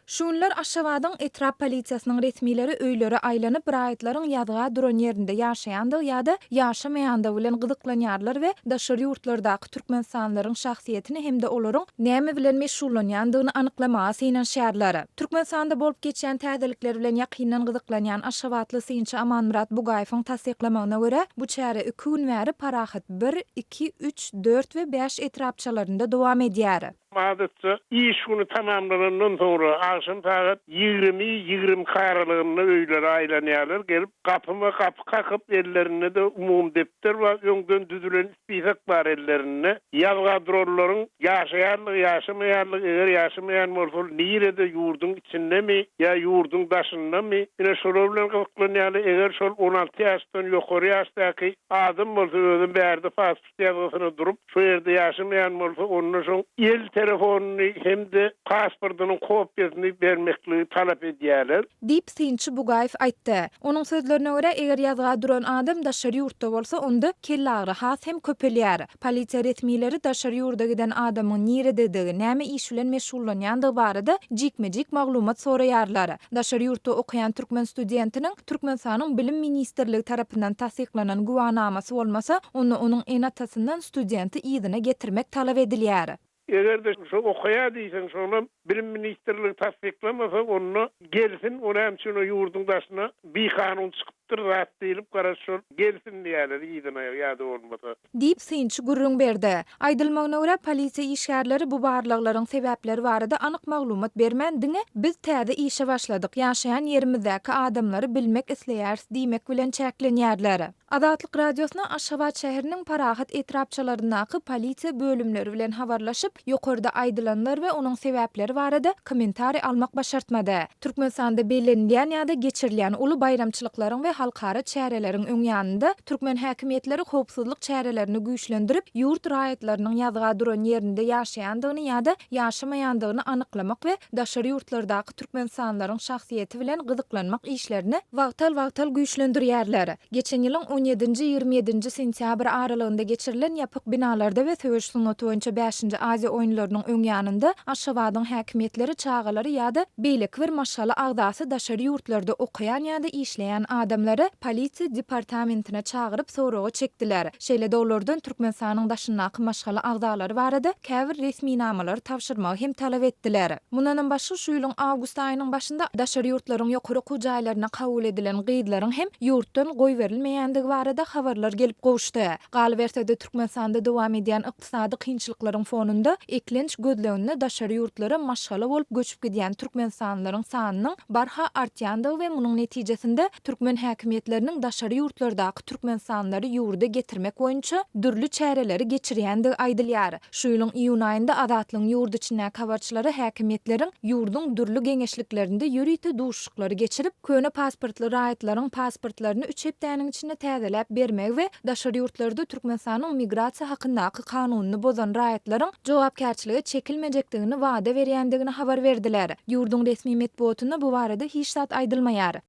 Şunlar Aşgabat'ın etrap polisiýasynyň resmileri öýleri aýlanyp raýatlaryň ýazga duran ýerinde ýaşaýandyg ýa-da ýaşamaýandyg bilen gyzyklanýarlar we daşary ýurtlardaky türkmensanlaryň şahsiýetini hemde olaryň näme bilen meşgullanýandygyny anyklamaga synanşýarlar. Türkmensanda bolup geçýän täzelikler bilen ýakyndan gyzyklanýan Aşgabatly synçy Amanmurat Bugaýewiň tasdiklamagyna görä, bu çäre 2 gün bäri parahat 1, 2, 3, 4 we 5 etrapçalarynda dowam edýär. Adatça iş günü tamamlanandan sonra akşam saat 20 kararlığında öýlere aýlanýarlar, gelip kapıma kapı kakıp ellerine de umum depter we öňden düzülen spisak bar ellerine ýazga durarlaryň ýaşaýarlyk, ýaşamaýarlyk, eger ýaşamaýan bolsa nirede ýurdun içindemi ýa ýurdun daşındami ine şolar bilen gyzyklanýarlar. Eger şol 16 ýaşdan ýokary ýaşdaky adam bolsa özüň bärde pasport ýazgysyna durup şu ýerde ýaşamaýan bolsa onuň şol el telefonunu hem de pasportunun kopyasyny bermekli talap edýärler. Dip synçy Bugaýew aýtdy. Onuň sözlerine görä, eger ýazga duran adam daşary ýurtda bolsa, onda kellagry has hem köpelýär. Polisiýa resmileri daşary ýurda giden adamyň nirededigi, näme iş bilen meşgullanýandygy barada jikmejik maglumat soraýarlar. Daşary ýurtda okuyan türkmen studentiniň Türkmenistanyň bilim ministrligi tarapyndan tasdiklanan guwahnamasy bolmasa, onu onuň enatasyndan studenti ýzyna getirmek talap edilýär. Eger de şu okuya diýsen şonu bilim ministrligi tasdiklamasa onu gelsin, onu hem şunu ýurdun daşyna bir kanun çykypdyr zat diýilip garaşyr gelsin diýerler ýygyna ýa-da bolmasa. Dip synçy gurrun berdi. Aýdylmagyna görä polisiýa işgärleri bu barlyklaryň sebäpleri barada anyk maglumat bermendiňe biz täze işe başladyk. Ýaşaýan ýerimizdäki adamlary bilmek isleýäris diýmek bilen çäklenýärler. Adatlyk radiosuna Aşgabat şäheriniň parahat etrapçalaryndaky polisiýa bölümleri bilen habarlaşyp ýokarda aýdylanlar we onuň sebäpleri barada kommentari almak başartmady. Türkmenistanda belenýän ýa-da geçirilýän uly bayramçylyklaryň we halkara çäreleriň öňýanynda türkmen häkimetleri howpsuzlyk çärelerini güýçlendirip ýurt raýatlarynyň ýazga duran ýerinde ýaşaýandygyny ýa-da ýaşamaýandygyny anyklamak we daşary ýurtlardaky türkmensanlaryň şahsiýeti bilen gyzyklanmak işlerini wagtal güýçlendirýärler. Geçen ýylyň 17-27 sentýabr aralygynda geçirilen ýapyk binalarda we söwüş sunnаты boýunça 5-nji Aziýa oýunlarynyň öňýanynda Aşgabatyň häkimetleri çağalary ýa-da beýlek bir maşaly agdasy daşary ýurtlarda okuyan ýa-da işleýän adamlary polisiýa departamentine çağıryp soragy çekdiler. Şeýle de olardan Türkmenistanyň daşyndaky maşaly agdalary barada käbir resmi namalar tapşyrmagy hem talap etdiler. Mundan başga şu ýylyň awgust aýynyň başynda daşary ýurtlaryň ýokary kujaýlaryna kabul edilen gyýdlaryň hem ýurtdan goý berilmeýändigi barada habarlar gelip gowuşdy. Galyp ertede Türkmenistanda dowam edýän ykdysady kynçylyklaryň fonunda eklenç gözleginde daşary ýurtlara maşgaly bolup göçüp gidýän türkmensanlaryň sanynyň barha artýandygy we munyň netijesinde türkmen häkimetleriniň daşary ýurtlardaky türkmensanlary ýurda getirmek boýunça dürli çäreleri geçirýändigi aýdylýar. Şu ýylyň iýun aýynda Adatlyň ýurt içindäki habarçylary häkimetleriň ýurdun dürli geňeşliklerinde ýürüýte duşuklary geçirip köne pasportly raýatlaryň pasportlaryny 3 hepdäniň içinde täzeläp bermek we daşary ýurtlarda Türkmenistanyň migrasiýa hakyndaky kanunyny bozan raýatlaryň jogapkärçiligi çekilmejekdigini wada berýändigini habar berdiler. Ýurdun resmi medeniýetinde bu barada hiç zat aýdylmaýar.